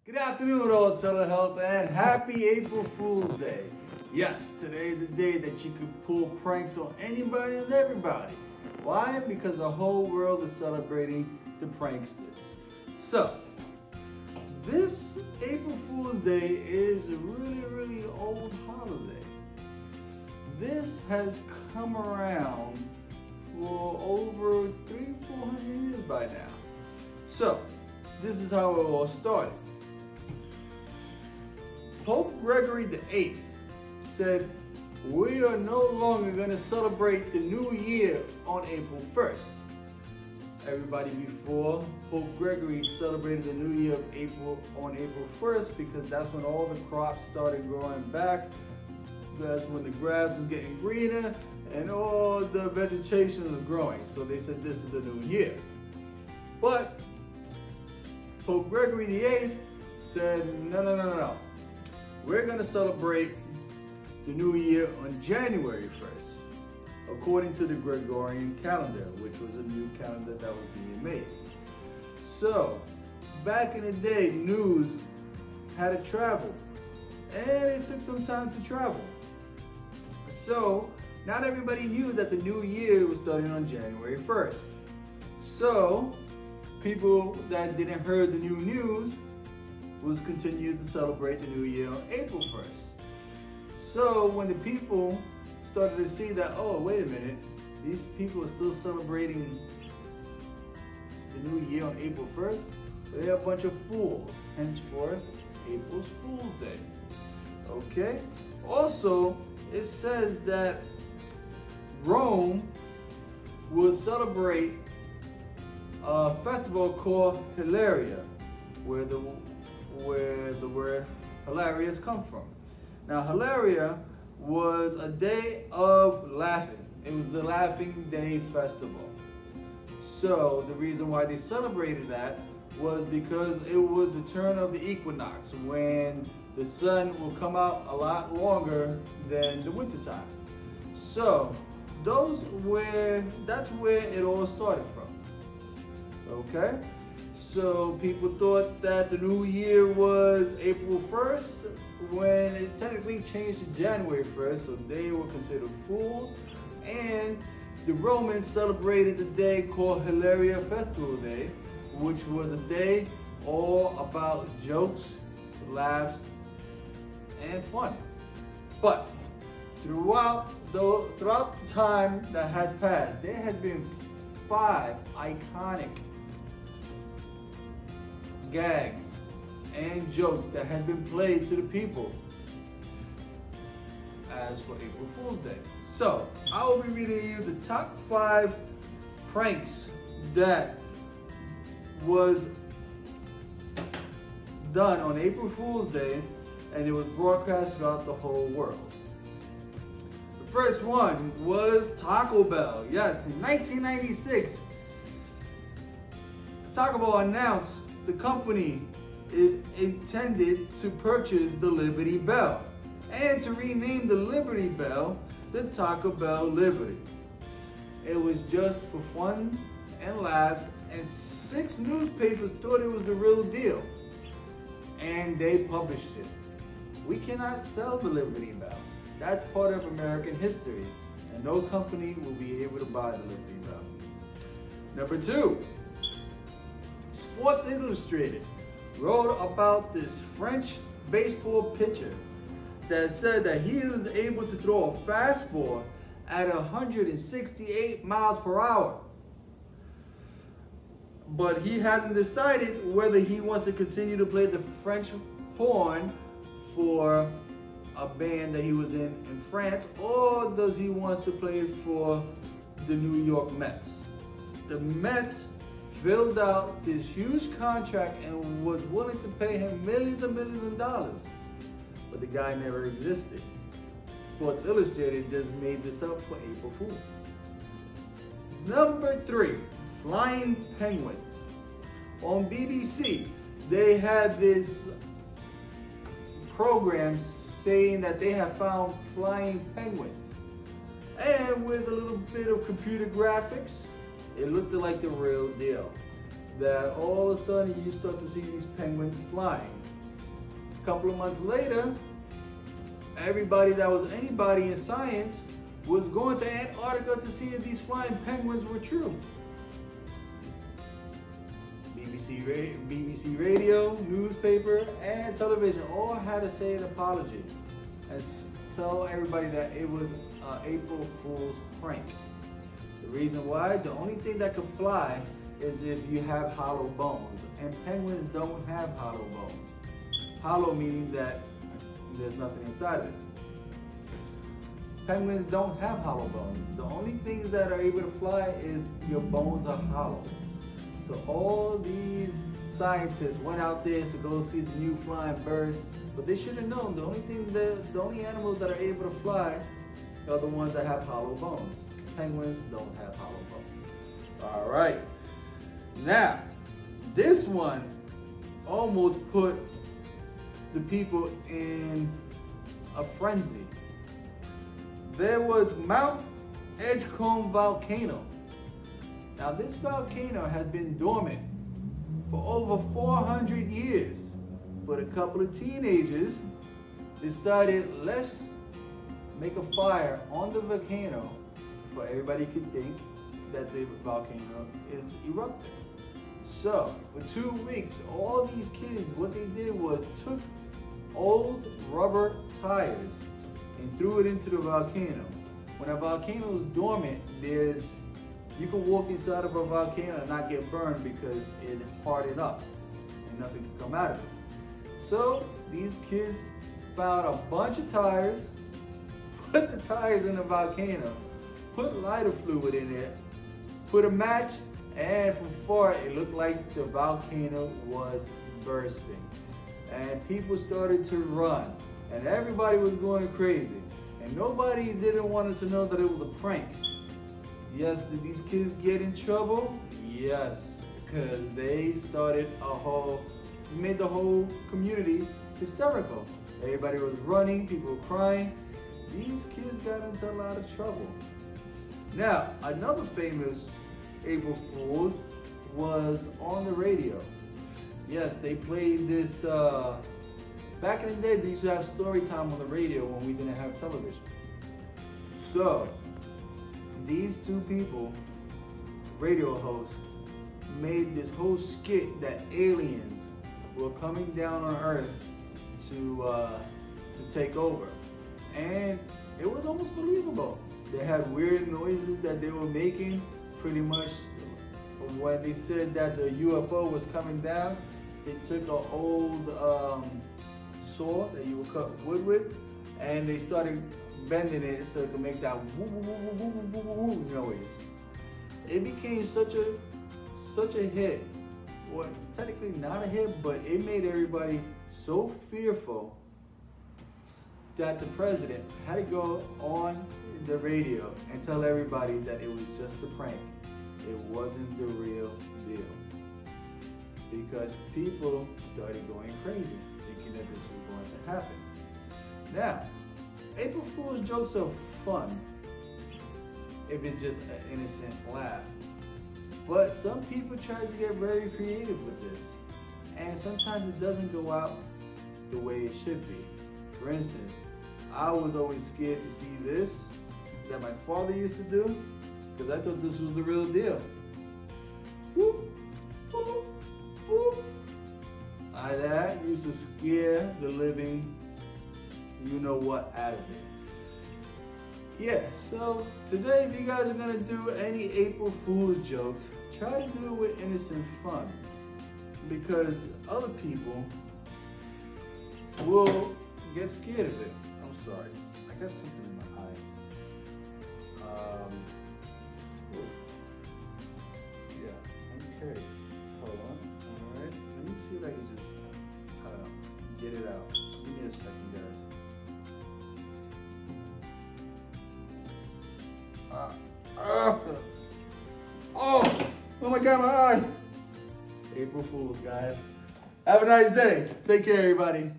Good afternoon, all telehealth, and happy April Fool's Day. Yes, today is the day that you can pull pranks on anybody and everybody. Why? Because the whole world is celebrating the pranksters. So, this April Fool's Day is a really old holiday. This has come around for over 300-400 years by now. So, this is how it all started. Pope Gregory VIII said, we are no longer going to celebrate the new year on April 1st. Everybody before Pope Gregory celebrated the new year on April 1st because that's when all the crops started growing back. That's when the grass was getting greener and all the vegetation was growing. So they said this is the new year. But Pope Gregory VIII said, no. We're going to celebrate the new year on January 1st, according to the Gregorian calendar, which was a new calendar that was being made. So, back in the day, news had to travel, and it took some time to travel. So, not everybody knew that the new year was starting on January 1st. So, people that didn't hear the new news was continued to celebrate the new year on April 1st. So when the people started to see that, oh, wait a minute, these people are still celebrating the new year on April 1st, they're a bunch of fools. Henceforth, April's Fool's Day. Okay? Also, it says that Rome will celebrate a festival called Hilaria, where the word hilarious come from. Now, Hilaria was a day of laughing. It was the Laughing Day Festival. So the reason why they celebrated that was because it was the turn of the equinox, when the sun will come out a lot longer than the winter time. So that's where it all started from. Okay? So people thought that the new year was April 1st when it technically changed to January 1st, so they were considered fools. And the Romans celebrated the day called Hilaria Festival Day, which was a day all about jokes, laughs, and fun. But throughout the time that has passed, there has been 5 iconic gags and jokes that have been played to the people as for April Fool's Day. So I will be reading you the top 5 pranks that was done on April Fool's Day, and it was broadcast throughout the whole world. The first one was Taco Bell. Yes, in 1996, Taco Bell announced the company is intended to purchase the Liberty Bell and to rename the Liberty Bell the Taco Bell Liberty. It was just for fun and laughs, and 6 newspapers thought it was the real deal, and they published it. We cannot sell the Liberty Bell. That's part of American history, and no company will be able to buy the Liberty Bell. Number 2, Sports Illustrated wrote about this French baseball pitcher that said that he was able to throw a fastball at 168 miles per hour. But he hasn't decided whether he wants to continue to play the French horn for a band that he was in France, or does he want to play for the New York Mets. The Mets filled out this huge contract and was willing to pay him millions and millions of dollars, but the guy never existed. Sports Illustrated just made this up for April Fools. Number 3, Flying Penguins. On BBC, they had this program saying that they have found flying penguins, and with a little bit of computer graphics, it looked like the real deal. That all of a sudden you start to see these penguins flying. couple of months later, everybody that was anybody in science was going to Antarctica to see if these flying penguins were true. BBC radio, newspaper, and television all had to say an apology and tell everybody that it was an April Fool's prank. The reason why, the only thing that could fly is if you have hollow bones, and penguins don't have hollow bones. Hollow meaning that there's nothing inside of it. Penguins don't have hollow bones. The only things that are able to fly is your bones are hollow. So all these scientists went out there to go see the new flying birds, but they should have known the only animals that are able to fly are the ones that have hollow bones. Penguins don't have hollow bones. All right. Now, this one almost put the people in a frenzy. There was Mount Edgecombe volcano. Now this volcano has been dormant for over 400 years, but a couple of teenagers decided, let's make a fire on the volcano for everybody could think that the volcano is erupting. So for 2 weeks, all these kids, what they did was took old rubber tires and threw it into the volcano. When a volcano is dormant, you can walk inside of a volcano and not get burned because it hardened up and nothing can come out of it. So these kids found a bunch of tires, put the tires in the volcano, put lighter fluid in it, put a match, and from far it looked like the volcano was bursting. And people started to run, and everybody was going crazy. And nobody didn't want to know that it was a prank. Yes, did these kids get in trouble? Yes, because they made the whole community hysterical. Everybody was running, people were crying. These kids got into a lot of trouble. Now, another famous April Fools was on the radio. Yes, they played this, back in the day they used to have story time on the radio when we didn't have television. So, these two people, radio hosts, made this whole skit that aliens were coming down on Earth to take over. And it was almost believable. They had weird noises that they were making, pretty much when they said that the UFO was coming down. They took an old saw that you would cut wood with, and they started bending it so it could make that woo woo woo woo woo woo woo noise. It became such a hit. Well, technically not a hit, but it made everybody so fearful that the president had to go on the radio and tell everybody that it was just a prank. It wasn't the real deal. Because people started going crazy, thinking that this was going to happen. Now, April Fool's jokes are fun if it's just an innocent laugh. But some people try to get very creative with this. And sometimes it doesn't go out the way it should be. For instance, I was always scared to see this that my father used to do because I thought this was the real deal. Whoop, whoop, whoop. That used to scare the living you-know-what out of it. Yeah, so today if you guys are going to do any April Fool's joke, try to do it with innocent fun. Because other people will get scared of it. I'm sorry, I got something in my eye. Yeah, okay. Hold on. Alright, let me see if I can just get it out. Give me a second, guys. Oh my God, my eye. April Fools, guys. Have a nice day. Take care, everybody.